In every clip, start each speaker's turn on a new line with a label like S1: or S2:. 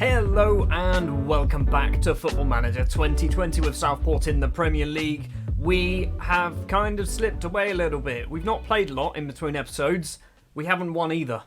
S1: Hello and welcome back to Football Manager 2020 with Southport in the Premier League. We have kind of slipped away a little bit. We've not played a lot in between episodes. We haven't won either.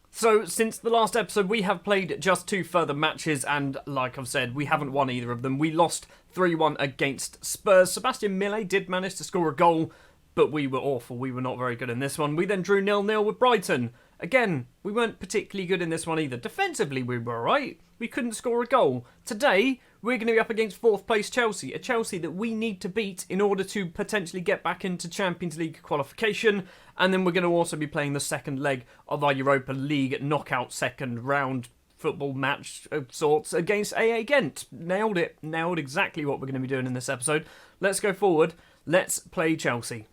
S1: So since the last episode we have played just 2 further matches and like I've said we haven't won either of them. We lost 3-1 against Spurs. Sebastian Millet did manage to score a goal, but we were awful. We were not very good in this one. We then drew 0-0 with Brighton. Again, we weren't particularly good in this one either. Defensively we were alright. We couldn't score a goal. Today, we're going to be up against 4th place Chelsea. A Chelsea that we need to beat in order to potentially get back into Champions League qualification. And then we're going to also be playing the second leg of our Europa League knockout second round football match of sorts against AA Ghent. Nailed it. Nailed exactly what we're going to be doing in this episode. Let's go forward. Let's play Chelsea.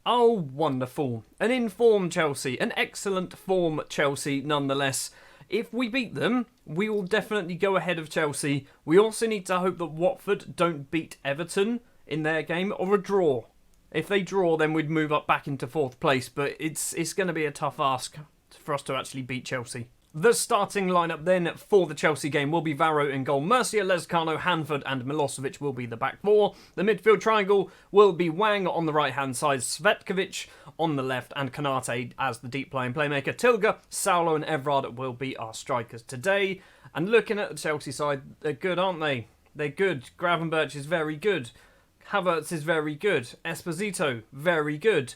S1: Oh, wonderful. An informed Chelsea. An excellent form Chelsea nonetheless. If we beat them, we will definitely go ahead of Chelsea. We also need to hope that Watford don't beat Everton in their game or a draw. If they draw, then we'd move up back into 4th place, but it's going to be a tough ask for us to actually beat Chelsea. The starting lineup then for the Chelsea game will be Varro in goal. Mercier, Lezcano, Hanford and Milosevic will be the back 4. The midfield triangle will be Wang on the right-hand side, Svetkovic on the left and Konate as the deep playing playmaker. Tilga, Saulo and Evrard will be our strikers today. And looking at the Chelsea side, they're good, aren't they? They're good. Gravenberch is very good. Havertz is very good. Esposito, very good.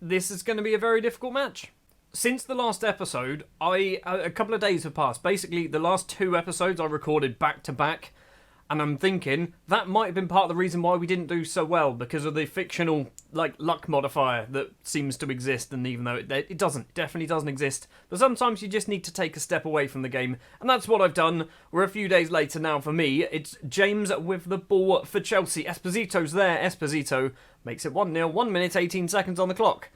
S1: This is going to be a very difficult match. Since the last episode, a couple of days have passed. Basically, the last 2 episodes I recorded back to back, and I'm thinking that might have been part of the reason why we didn't do so well, because of the fictional luck modifier that seems to exist, and even though it definitely doesn't exist, but sometimes you just need to take a step away from the game, and that's what I've done. We're a few days later now for me. It's James with the ball for Chelsea. Esposito's there. Esposito makes it 1-0, 1 minute 18 seconds on the clock.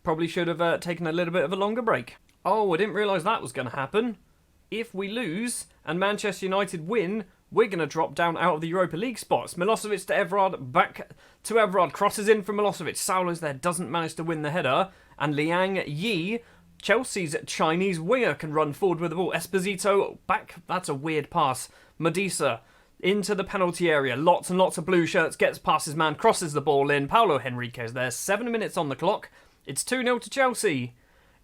S1: Probably should have taken a little bit of a longer break. Oh, I didn't realise that was going to happen. If we lose and Manchester United win, we're going to drop down out of the Europa League spots. Milosevic to Evrard, back to Evrard, crosses in from Milosevic. Saulo's there, doesn't manage to win the header. And Liang Yi, Chelsea's Chinese winger, can run forward with the ball. Esposito, back, that's a weird pass. Medisa, into the penalty area. Lots and lots of blue shirts, gets past his man, crosses the ball in. Paulo Henrique's there, 7 minutes on the clock. It's 2-0 to Chelsea.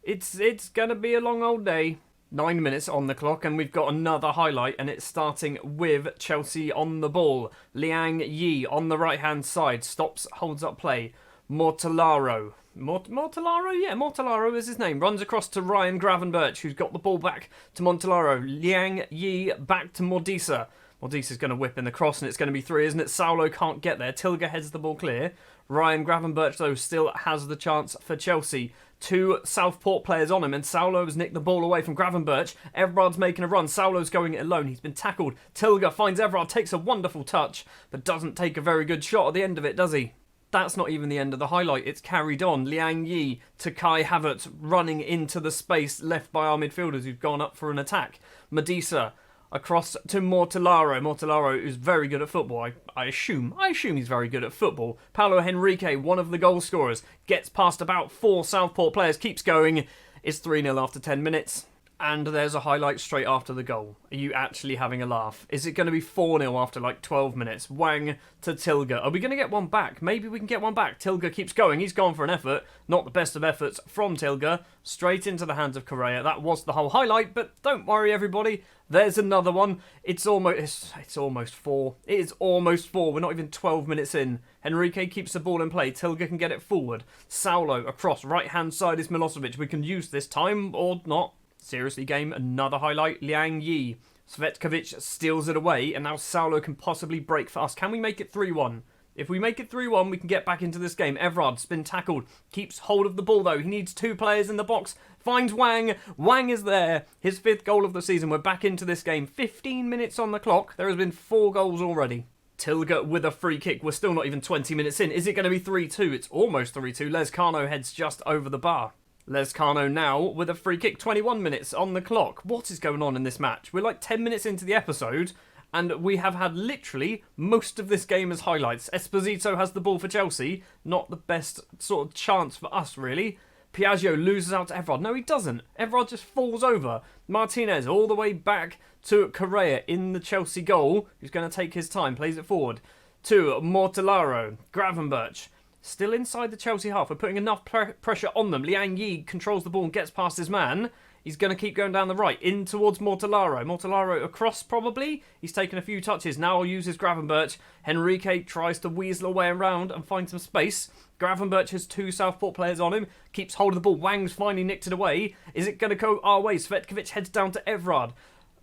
S1: It's going to be a long old day. 9 minutes on the clock and we've got another highlight and it's starting with Chelsea on the ball. Liang Yi on the right hand side. Stops, holds up play. Mortellaro. Mortellaro? Yeah, Mortellaro is his name. Runs across to Ryan Gravenberch who's got the ball back to Mortellaro. Liang Yi back to Modisa. Modisa's going to whip in the cross and it's going to be 3, isn't it? Saulo can't get there. Tilga heads the ball clear. Ryan Gravenberch, though, still has the chance for Chelsea. 2 Southport players on him, and Saulo has nicked the ball away from Gravenberch. Evrard's making a run. Saulo's going it alone. He's been tackled. Tilga finds Evrard, takes a wonderful touch, but doesn't take a very good shot at the end of it, does he? That's not even the end of the highlight. It's carried on. Liang Yi to Kai Havertz, running into the space left by our midfielders who've gone up for an attack. Medisa across to Mortellaro. Mortellaro is very good at football. I assume he's very good at football. Paulo Henrique, one of the goal scorers, gets past about 4 Southport players, keeps going. It's 3-0 after 10 minutes. And there's a highlight straight after the goal. Are you actually having a laugh? Is it going to be 4-0 after 12 minutes? Wang to Tilga. Are we going to get one back? Maybe we can get one back. Tilga keeps going. He's gone for an effort. Not the best of efforts from Tilga. Straight into the hands of Correa. That was the whole highlight, but don't worry everybody. There's another one. It's almost 4. It is almost 4. We're not even 12 minutes in. Henrique keeps the ball in play. Tilga can get it forward. Saulo across. Right hand side is Milosevic. We can use this time or not. Seriously, game, another highlight. Liang Yi. Svetkovic steals it away, and now Saulo can possibly break for us. Can we make it 3-1? If we make it 3-1, we can get back into this game. Evrard's been tackled. Keeps hold of the ball, though. He needs 2 players in the box. Finds Wang. Wang is there. His 5th goal of the season. We're back into this game. 15 minutes on the clock. There has been 4 goals already. Tilga with a free kick. We're still not even 20 minutes in. Is it going to be 3-2? It's almost 3-2. Lezcano heads just over the bar. Lezcano now with a free kick, 21 minutes on the clock. What is going on in this match? We're 10 minutes into the episode and we have had literally most of this game as highlights. Esposito has the ball for Chelsea. Not the best sort of chance for us, really. Piaggio loses out to Everard. No, he doesn't. Everard just falls over. Martinez all the way back to Correa in the Chelsea goal, who's going to take his time, plays it forward to Mortellaro. Gravenberch still inside the Chelsea half. We're putting enough pressure on them. Liang Yi controls the ball and gets past his man. He's going to keep going down the right, in towards Mortellaro. Mortellaro across, probably. He's taken a few touches. Now he'll use his Gravenberch. Henrique tries to weasel away around and find some space. Gravenberch has 2 Southport players on him. Keeps hold of the ball. Wang's finally nicked it away. Is it going to go our way? Svetkovic heads down to Everard.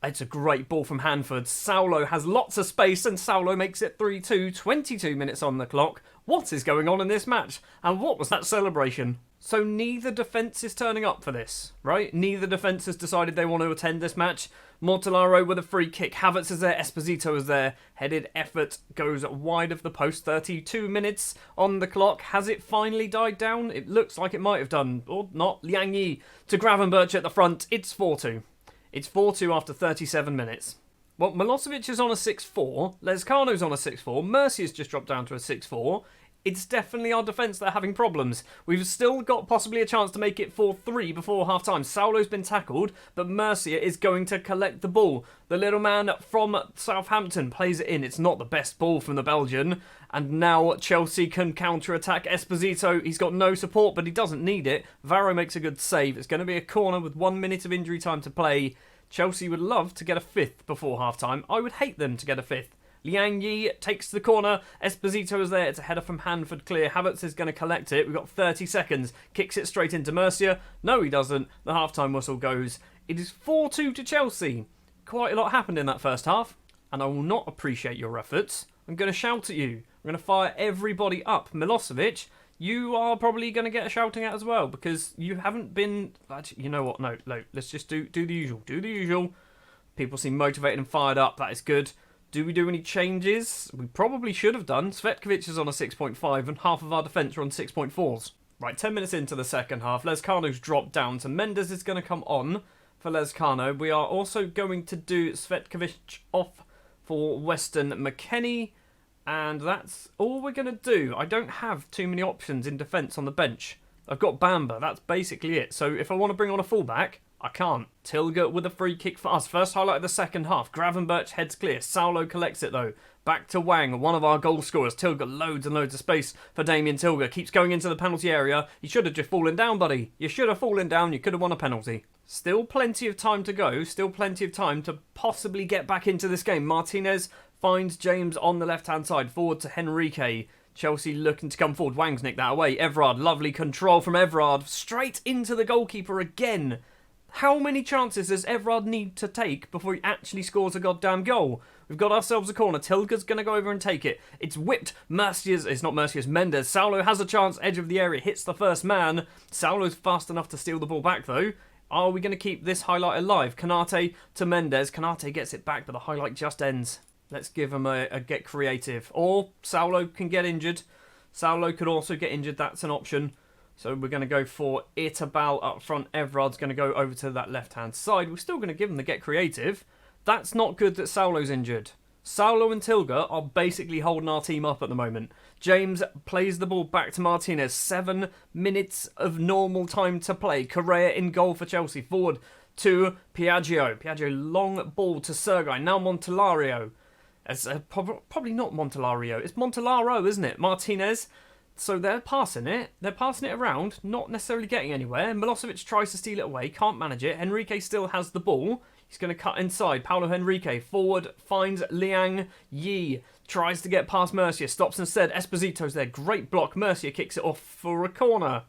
S1: It's a great ball from Hanford. Saulo has lots of space and Saulo makes it 3-2. 22 minutes on the clock. What is going on in this match? And what was that celebration? So neither defence is turning up for this, right? Neither defence has decided they want to attend this match. Mortellaro with a free kick. Havertz is there. Esposito is there. Headed effort goes wide of the post. 32 minutes on the clock. Has it finally died down? It looks like it might have done. Or not. Liang Yi to Gravenberch at the front. It's 4-2. It's 4-2 after 37 minutes. Well, Milosevic is on a 6-4. Lezcano's on a 6-4. Mercier's just dropped down to a 6-4. It's definitely our defence that are having problems. We've still got possibly a chance to make it 4-3 before half-time. Saulo's been tackled, but Mercier is going to collect the ball. The little man from Southampton plays it in. It's not the best ball from the Belgian. And now Chelsea can counter-attack Esposito. He's got no support, but he doesn't need it. Varro makes a good save. It's going to be a corner with 1 minute of injury time to play. Chelsea would love to get a 5th before half-time. I would hate them to get a 5th. Liang Yi takes the corner. Esposito is there. It's a header from Hanford clear. Havertz is going to collect it. We've got 30 seconds. Kicks it straight into Mercier. No, he doesn't. The half-time whistle goes. It is 4-2 to Chelsea. Quite a lot happened in that first half, and I will not appreciate your efforts. I'm going to shout at you. I'm going to fire everybody up. Milosevic, you are probably going to get a shouting at as well, because you haven't been... Actually, you know what? No, let's just do the usual. Do the usual. People seem motivated and fired up. That is good. Do we do any changes? We probably should have done. Svetkovic is on a 6.5 and half of our defence are on 6.4s. Right, 10 minutes into the second half. Lezcano's dropped down, so Mendes is going to come on for Lezcano. We are also going to do Svetkovic off for Weston McKennie. And that's all we're going to do. I don't have too many options in defence on the bench. I've got Bamba. That's basically it. So if I want to bring on a fullback, I can't. Tilger with a free kick for us. First highlight of the second half. Gravenberch heads clear. Saulo collects it though. Back to Wang, one of our goal scorers. Tilger loads and loads of space for Damien Tilger. Keeps going into the penalty area. You should have just fallen down, buddy. You should have fallen down. You could have won a penalty. Still plenty of time to go. Still plenty of time to possibly get back into this game. Martinez finds James on the left-hand side. Forward to Henrique. Chelsea looking to come forward. Wang's nicked that away. Everard, lovely control from Everard. Straight into the goalkeeper again. How many chances does Everard need to take before he actually scores a goddamn goal? We've got ourselves a corner. Tilger's going to go over and take it. It's whipped. It's not Mercier's, Mendes. Saulo has a chance. Edge of the area. Hits the first man. Saulo's fast enough to steal the ball back, though. Are we going to keep this highlight alive? Kanate to Mendes. Kanate gets it back, but the highlight just ends. Let's give him a get creative. Or Saulo can get injured. Saulo could also get injured. That's an option. So we're going to go for Itabal up front. Everard's going to go over to that left-hand side. We're still going to give him the get creative. That's not good that Saulo's injured. Saulo and Tilger are basically holding our team up at the moment. James plays the ball back to Martinez. 7 minutes of normal time to play. Correa in goal for Chelsea. Forward to Piaggio. Piaggio, long ball to Sergei. Now Montelario. It's probably not Montelario. It's Montellaro, isn't it? Martinez. So they're passing it. They're passing it around, not necessarily getting anywhere. Milosevic tries to steal it away, can't manage it. Henrique still has the ball. He's going to cut inside. Paulo Henrique forward, finds Liang Yi. Tries to get past Mercier, stops instead. Esposito's there. Great block. Mercier kicks it off for a corner.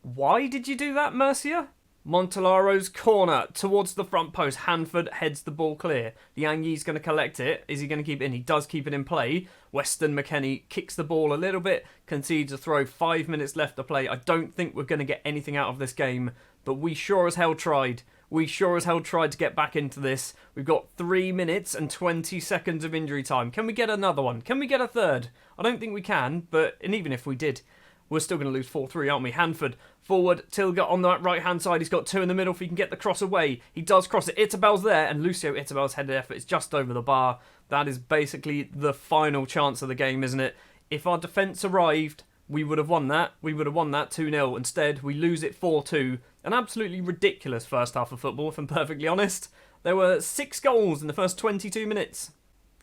S1: Why did you do that, Mercier? Montelaro's corner towards the front post. Hanford heads the ball clear. Liang Yi's going to collect it. Is he going to keep it in? He does keep it in play. Weston McKennie kicks the ball a little bit, concedes a throw. 5 minutes left to play. I don't think we're going to get anything out of this game, but we sure as hell tried. We sure as hell tried to get back into this. We've got 3 minutes and 20 seconds of injury time. Can we get another one? Can we get a third? I don't think we can, and even if we did, we're still going to lose 4-3, aren't we? Hanford, forward, Tilger on the right-hand side. He's got 2 in the middle if he can get the cross away. He does cross it. Itabel's there, and Lucio Itabel's headed effort is just over the bar. That is basically the final chance of the game, isn't it? If our defence arrived, we would have won that. We would have won that 2-0. Instead, we lose it 4-2. An absolutely ridiculous first half of football, if I'm perfectly honest. There were 6 goals in the first 22 minutes.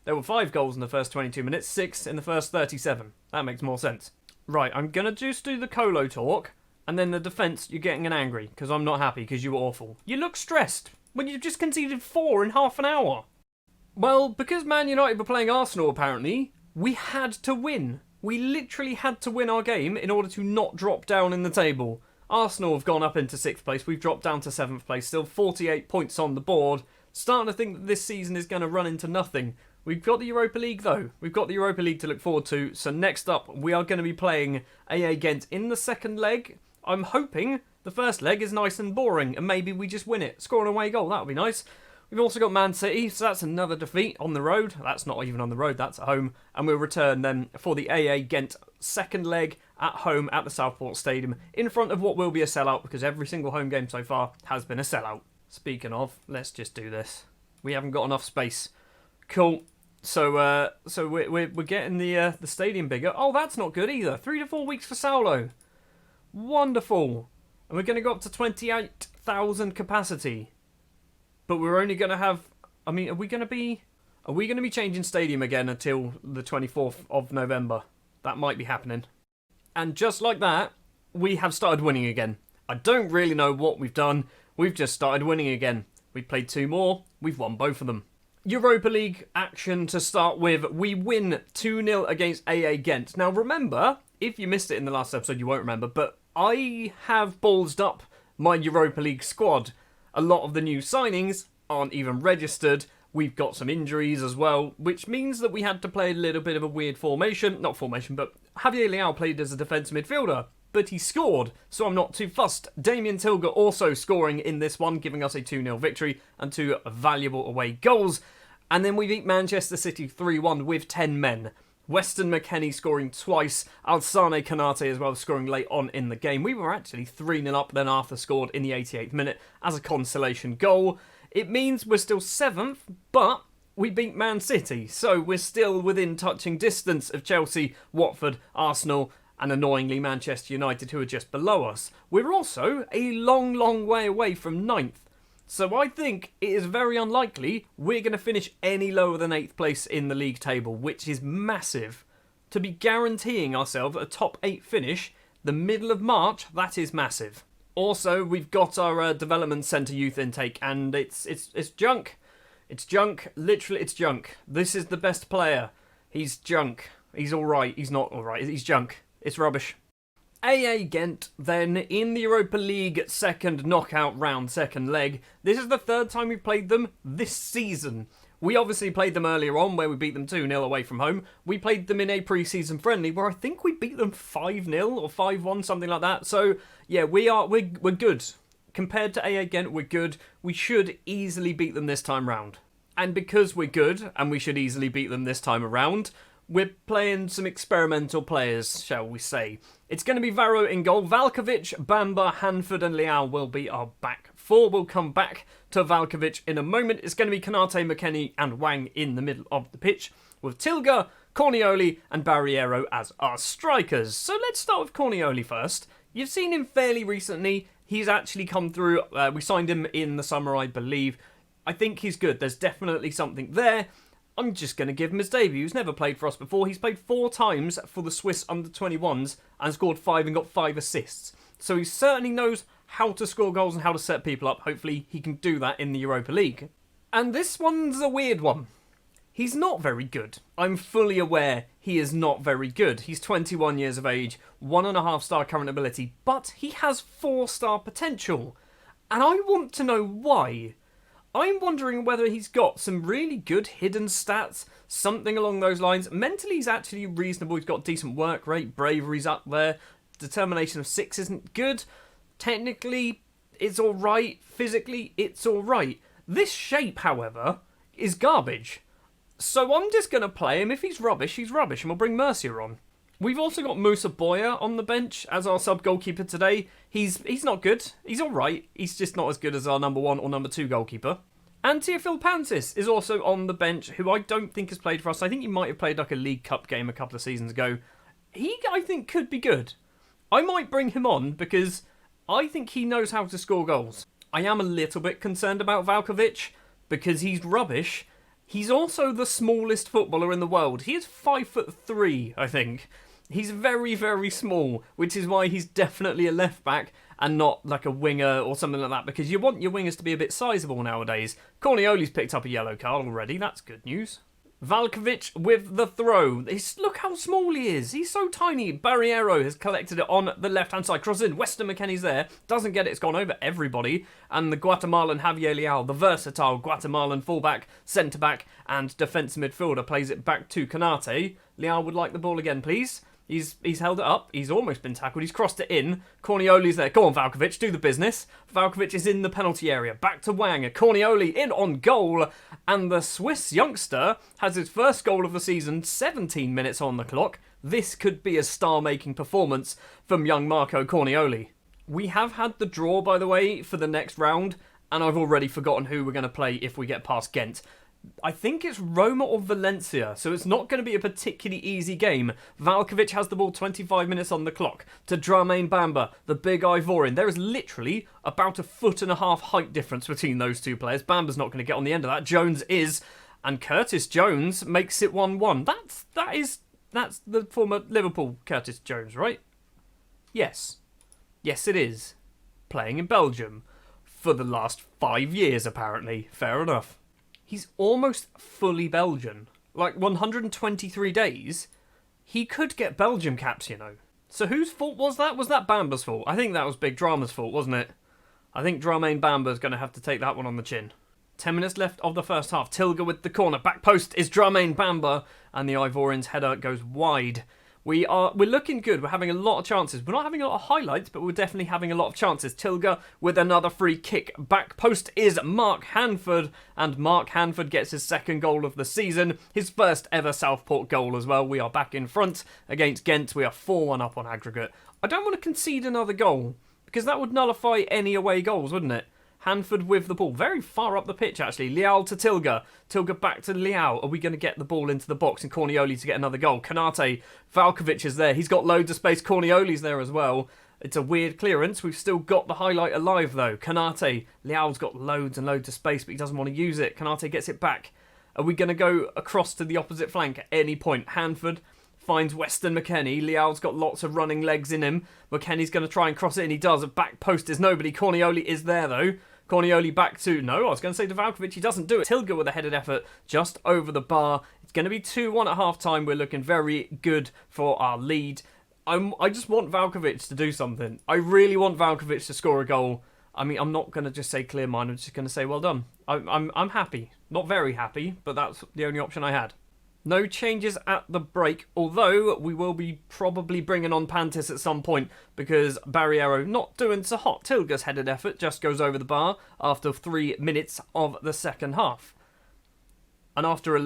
S1: There were 5 goals in the first 22 minutes, 6 in the first 37. That makes more sense. Right, I'm going to just do the Colo talk, and then the defence, you're getting an angry, because I'm not happy, because you were awful. You look stressed, when you've just conceded 4 in half an hour. Well, because Man United were playing Arsenal, apparently, we had to win. We literally had to win our game in order to not drop down in the table. Arsenal have gone up into 6th place, we've dropped down to 7th place, still 48 points on the board. Starting to think that this season is going to run into nothing. We've got the Europa League, though. We've got the Europa League to look forward to. So next up, we are going to be playing AA Ghent in the second leg. I'm hoping the first leg is nice and boring, and maybe we just win it. Score an away goal, that would be nice. We've also got Man City, so that's another defeat on the road. That's not even on the road, that's at home. And we'll return then for the AA Ghent second leg at home at the Southport Stadium, in front of what will be a sellout, because every single home game so far has been a sellout. Speaking of, let's just do this. We haven't got enough space. Cool. So we're getting the stadium bigger. Oh, that's not good either. 3 to 4 weeks for Saulo. Wonderful. And we're going to go up to 28,000 capacity. But we're only going to have... I mean, are we going to be changing stadium again until the 24th of November? That might be happening. And just like that, we have started winning again. I don't really know what we've done. We've just started winning again. We've played 2 more. We've won both of them. Europa League action to start with. We win 2-0 against AA Ghent. Now remember, if you missed it in the last episode, you won't remember, but I have ballsed up my Europa League squad. A lot of the new signings aren't even registered. We've got some injuries as well, which means that we had to play a little bit of a weird formation. Not formation, but Javier Leao played as a defensive midfielder, but he scored, so I'm not too fussed. Damien Tilger also scoring in this one, giving us a 2-0 victory and 2 valuable away goals. And then we beat Manchester City 3-1 with 10 men. Weston McKennie scoring twice, Alsane Kanate as well scoring late on in the game. We were actually 3-0 up, then Arthur scored in the 88th minute as a consolation goal. It means we're still 7th, but we beat Man City, so we're still within touching distance of Chelsea, Watford, Arsenal, and annoyingly Manchester United, who are just below us. We're also a long, long way away from 9th. So I think it is very unlikely we're going to finish any lower than 8th place in the league table, which is massive. To be guaranteeing ourselves a top 8 finish, the middle of March, that is massive. Also, we've got our development centre youth intake, and it's junk. It's junk. Literally, it's junk. This is the best player. He's junk. He's alright. He's not alright. He's junk. It's rubbish. AA Ghent, then, in the Europa League second knockout round, second leg. This is the 3rd time we've played them this season. We obviously played them earlier on, where we beat them 2-0 away from home. We played them in a pre-season friendly, where I think we beat them 5-0 or 5-1, something like that. So, yeah, we're good. Compared to AA Ghent, we're good. We should easily beat them this time round. And because we're good, and we should easily beat them this time around, we're playing some experimental players, shall we say. It's going to be Varro in goal. Valkovic, Bamba, Hanford and Leao will be our back 4. We'll come back to Valkovic in a moment. It's going to be Kanate, McKennie and Wang in the middle of the pitch, with Tilger, Cornioli and Barriero as our strikers. So let's start with Cornioli first. You've seen him fairly recently. He's actually come through. We signed him in the summer, I believe. I think he's good. There's definitely something there. I'm just going to give him his debut. He's never played for us before. He's played 4 times for the Swiss under-21s and scored 5 and got 5 assists. So he certainly knows how to score goals and how to set people up. Hopefully he can do that in the Europa League. And this one's a weird one. He's not very good. I'm fully aware he is not very good. He's 21 years of age, 1.5-star current ability, but he has 4-star potential. And I want to know why. I'm wondering whether he's got some really good hidden stats, something along those lines. Mentally, he's actually reasonable. He's got decent work rate, bravery's up there. Determination of 6 isn't good. Technically, it's alright. Physically, it's alright. This shape, however, is garbage. So I'm just going to play him. If he's rubbish, he's rubbish, and we'll bring Mercier on. We've also got Musa Boya on the bench as our sub-goalkeeper today. He's not good. He's alright. He's just not as good as our number 1 or number 2 goalkeeper. And Teofil Pantis is also on the bench, who I don't think has played for us. I think he might have played like a League Cup game a couple of seasons ago. He, I think, could be good. I might bring him on because I think he knows how to score goals. I am a little bit concerned about Valkovic because he's rubbish. He's also the smallest footballer in the world. He is 5'3", I think. He's very, very small, which is why he's definitely a left back and not like a winger or something like that, because you want your wingers to be a bit sizable nowadays. Cornioli's picked up a yellow card already. That's good news. Valkovic with the throw. Look how small he is. He's so tiny. Barriero has collected it on the left-hand side. Cross in. Weston McKennie's there. Doesn't get it. It's gone over everybody. And the Guatemalan Javier Leal, the versatile Guatemalan fullback, centre-back and defensive midfielder, plays it back to Canate. Leal would like the ball again, please. He's held it up. He's almost been tackled. He's crossed it in. Cornioli's there. Go on, Valkovic. Do the business. Valkovic is in the penalty area. Back to Wang. Cornioli in on goal. And the Swiss youngster has his first goal of the season. 17 minutes on the clock. This could be a star-making performance from young Marco Cornioli. We have had the draw, by the way, for the next round. And I've already forgotten who we're going to play if we get past Ghent. I think it's Roma or Valencia, so it's not going to be a particularly easy game. Valkovic has the ball 25 minutes on the clock to Dramain Bamba, the big Ivorian. There is literally about a 1.5 foot height difference between those two players. Bamba's not going to get on the end of that. Jones is, and Curtis Jones makes it 1-1. That's the former Liverpool Curtis Jones, right? Yes. Yes, it is. Playing in Belgium for the last 5 years, apparently. Fair enough. He's almost fully Belgian. Like, 123 days, he could get Belgium caps, you know. So whose fault was that? Was that Bamba's fault? I think that was Big Drama's fault, wasn't it? I think Dramain Bamba's going to have to take that one on the chin. 10 minutes left of the first half. Tilga with the corner. Back post is Dramain Bamba. And the Ivorian's header goes wide. We're looking good. We're having a lot of chances. We're not having a lot of highlights, but we're definitely having a lot of chances. Tilga with another free kick. Back post is Mark Hanford, and Mark Hanford gets his second goal of the season. His first ever Southport goal as well. We are back in front against Ghent. We are 4-1 up on aggregate. I don't want to concede another goal, because that would nullify any away goals, wouldn't it? Hanford with the ball. Very far up the pitch, actually. Leal to Tilga. Tilga back to Leal. Are we going to get the ball into the box and Cornioli to get another goal? Canate. Valkovic is there. He's got loads of space. Cornioli's there as well. It's a weird clearance. We've still got the highlight alive, though. Canate. Leal's got loads and loads of space, but he doesn't want to use it. Canate gets it back. Are we going to go across to the opposite flank at any point? Hanford finds Weston McKennie. Leal's got lots of running legs in him. McKennie's going to try and cross it, and he does. A back post is nobody. Cornioli is there, though. Cornioli back to, no, I was going to say to Valkovic, he doesn't do it. Tilga with a headed effort just over the bar. It's going to be 2-1 at half-time. We're looking very good for our lead. I just want Valkovic to do something. I really want Valkovic to score a goal. I mean, I'm not going to just say clear mind. I'm just going to say well done. I'm happy. Not very happy, but that's the only option I had. No changes at the break, although we will be probably bringing on Pantis at some point because Barriero not doing so hot. Tilga's headed effort just goes over the bar after 3 minutes of the second half. And after a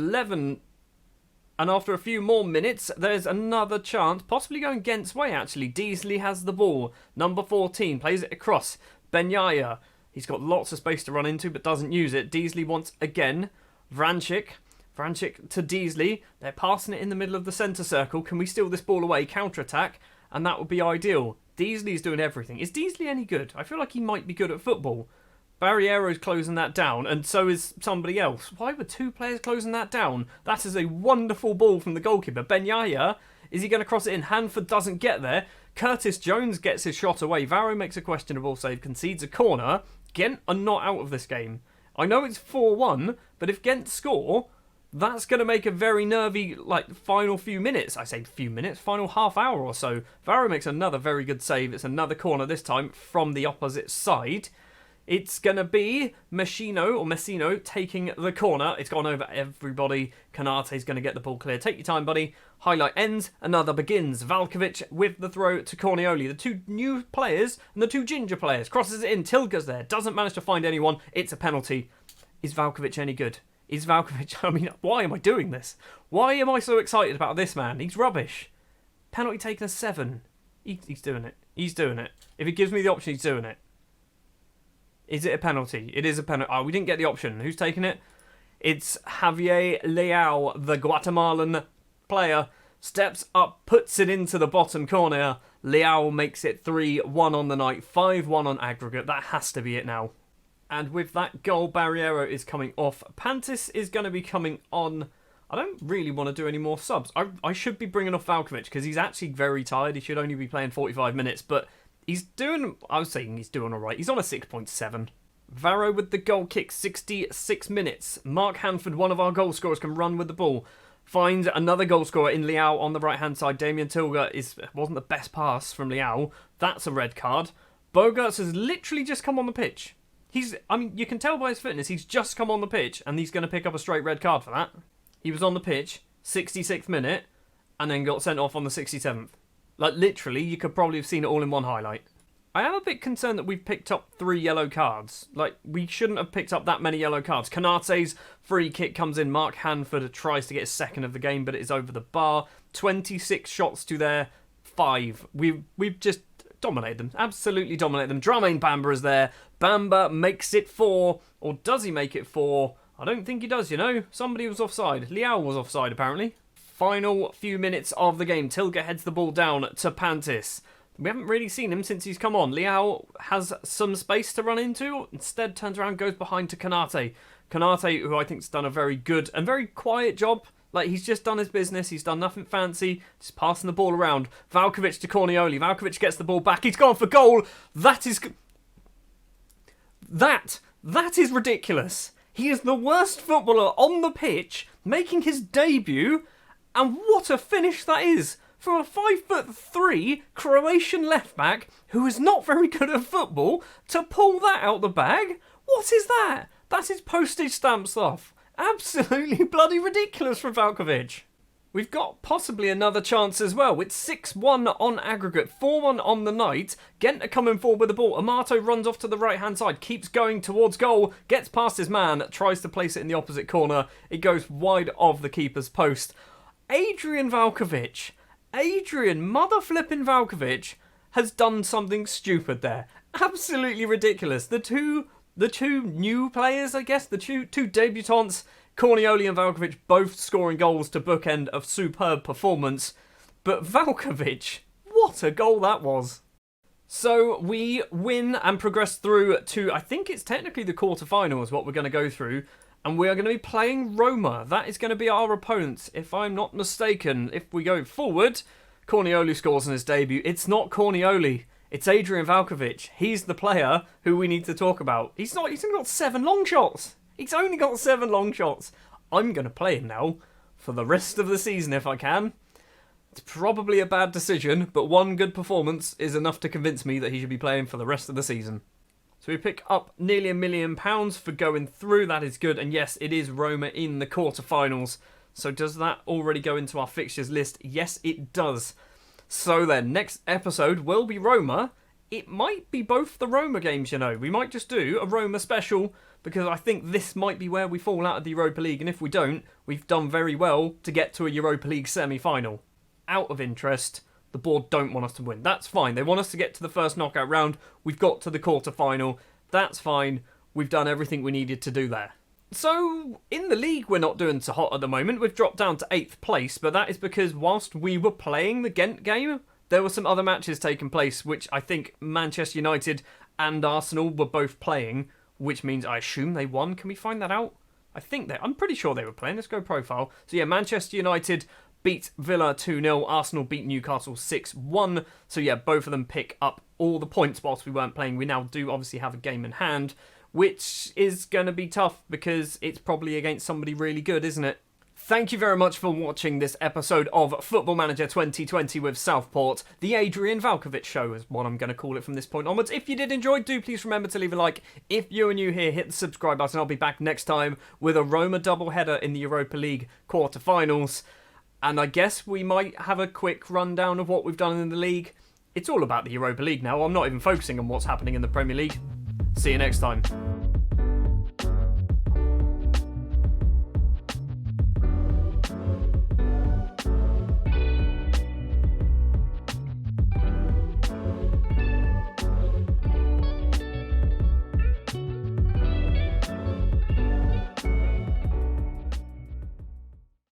S1: few more minutes, there's another chance, possibly going Ghent's way actually. Deasley has the ball. Number 14 plays it across. Benyaya, he's got lots of space to run into but doesn't use it. Deasley once again. Vrancic to Deasley. They're passing it in the middle of the centre circle. Can we steal this ball away? Counter-attack. And that would be ideal. Deasley's doing everything. Is Deasley any good? I feel like he might be good at football. Barriero's closing that down, and so is somebody else. Why were 2 players closing that down? That is a wonderful ball from the goalkeeper. Benyaya, is he going to cross it in? Hanford doesn't get there. Curtis Jones gets his shot away. Varro makes a questionable save, concedes a corner. Ghent are not out of this game. I know it's 4-1, but if Ghent score, that's going to make a very nervy, final few minutes. I say few minutes, final half hour or so. Varro makes another very good save. It's another corner this time from the opposite side. It's going to be Messino taking the corner. It's gone over everybody. Canate's going to get the ball clear. Take your time, buddy. Highlight ends. Another begins. Valkovic with the throw to Cornioli. The 2 new players and the 2 ginger players. Crosses it in. Tilga's there. Doesn't manage to find anyone. It's a penalty. Is Valkovic any good? Is Valkovic... I mean, why am I doing this? Why am I so excited about this man? He's rubbish. Penalty taken as 7. He's doing it. He's doing it. If he gives me the option, he's doing it. Is it a penalty? It is a penalty. Oh, we didn't get the option. Who's taking it? It's Javier Leal, the Guatemalan player, steps up, puts it into the bottom corner. Leao makes it 3-1 on the night, 5-1 on aggregate. That has to be it now. And with that goal, Barriero is coming off. Pantis is going to be coming on. I don't really want to do any more subs. I should be bringing off Valkovic because he's actually very tired. He should only be playing 45 minutes, but he's doing... I was saying he's doing all right. He's on a 6.7. Varro with the goal kick, 66 minutes. Mark Hanford, one of our goal scorers, can run with the ball. Finds another goal scorer in Leao on the right-hand side. Damien Tilger wasn't the best pass from Leao. That's a red card. Bogarts has literally just come on the pitch. You can tell by his fitness, he's just come on the pitch, and he's going to pick up a straight red card for that. He was on the pitch, 66th minute, and then got sent off on the 67th. Like, literally, you could probably have seen it all in one highlight. I am a bit concerned that we've picked up 3 yellow cards. Like, we shouldn't have picked up that many yellow cards. Kanate's free kick comes in. Mark Hanford tries to get his second of the game, but it is over the bar. 26 shots to their 5. We've just dominated them. Absolutely dominated them. Dramain Bamba is there. Bamba makes it 4. Or does he make it 4? I don't think he does, you know. Somebody was offside. Leao was offside, apparently. Final few minutes of the game. Tilger heads the ball down to Pantis. We haven't really seen him since he's come on. Leao has some space to run into. Instead, turns around, goes behind to Kanate. Kanate, who I think's done a very good and very quiet job. Like, he's just done his business. He's done nothing fancy. Just passing the ball around. Valkovic to Cornioli. Valkovic gets the ball back. He's gone for goal. That is ridiculous. He is the worst footballer on the pitch, making his debut. And what a finish that is. From a 5'3" Croatian left-back who is not very good at football to pull that out the bag? What is that? That's his postage stamp stuff. Absolutely bloody ridiculous from Valkovic. We've got possibly another chance as well. It's 6-1 on aggregate, 4-1 on the night. Gent are coming forward with the ball. Amato runs off to the right-hand side, keeps going towards goal, gets past his man, tries to place it in the opposite corner. It goes wide of the keeper's post. Adrian mother-flipping Valkovic has done something stupid there. Absolutely ridiculous. The two new players, I guess, the two debutants, Cornioli and Valkovic, both scoring goals to bookend a superb performance. But Valkovic, what a goal that was. So we win and progress through to, I think it's technically the quarterfinals, what we're going to go through. And we are going to be playing Roma. That is going to be our opponent, if I'm not mistaken. If we go forward, Cornioli scores in his debut. It's not Cornioli. It's Adrian Valkovic. He's the player who we need to talk about. He's only got 7 long shots. He's only got 7 long shots. I'm going to play him now for the rest of the season if I can. It's probably a bad decision, but one good performance is enough to convince me that he should be playing for the rest of the season. So we pick up nearly £1 million for going through. That is good. And yes, it is Roma in the quarterfinals. So does that already go into our fixtures list? Yes, it does. So then, next episode will be Roma. It might be both the Roma games, you know. We might just do a Roma special because I think this might be where we fall out of the Europa League. And if we don't, we've done very well to get to a Europa League semi-final. Out of interest, the board don't want us to win. That's fine. They want us to get to the first knockout round. We've got to the quarter-final. That's fine. We've done everything we needed to do there. So, in the league, we're not doing so hot at the moment. We've dropped down to 8th place, but that is because whilst we were playing the Ghent game, there were some other matches taking place, which I think Manchester United and Arsenal were both playing, which means I assume they won. Can we find that out? I'm pretty sure they were playing. Let's go profile. So yeah, Manchester United beat Villa 2-0. Arsenal beat Newcastle 6-1. So yeah, both of them pick up all the points whilst we weren't playing. We now do obviously have a game in hand, which is going to be tough because it's probably against somebody really good, isn't it? Thank you very much for watching this episode of Football Manager 2020 with Southport. The Adrian Valkovic Show is what I'm going to call it from this point onwards. If you did enjoy, do please remember to leave a like. If you're new here, hit the subscribe button. I'll be back next time with a Roma doubleheader in the Europa League quarterfinals. And I guess we might have a quick rundown of what we've done in the league. It's all about the Europa League now. I'm not even focusing on what's happening in the Premier League. See you next time.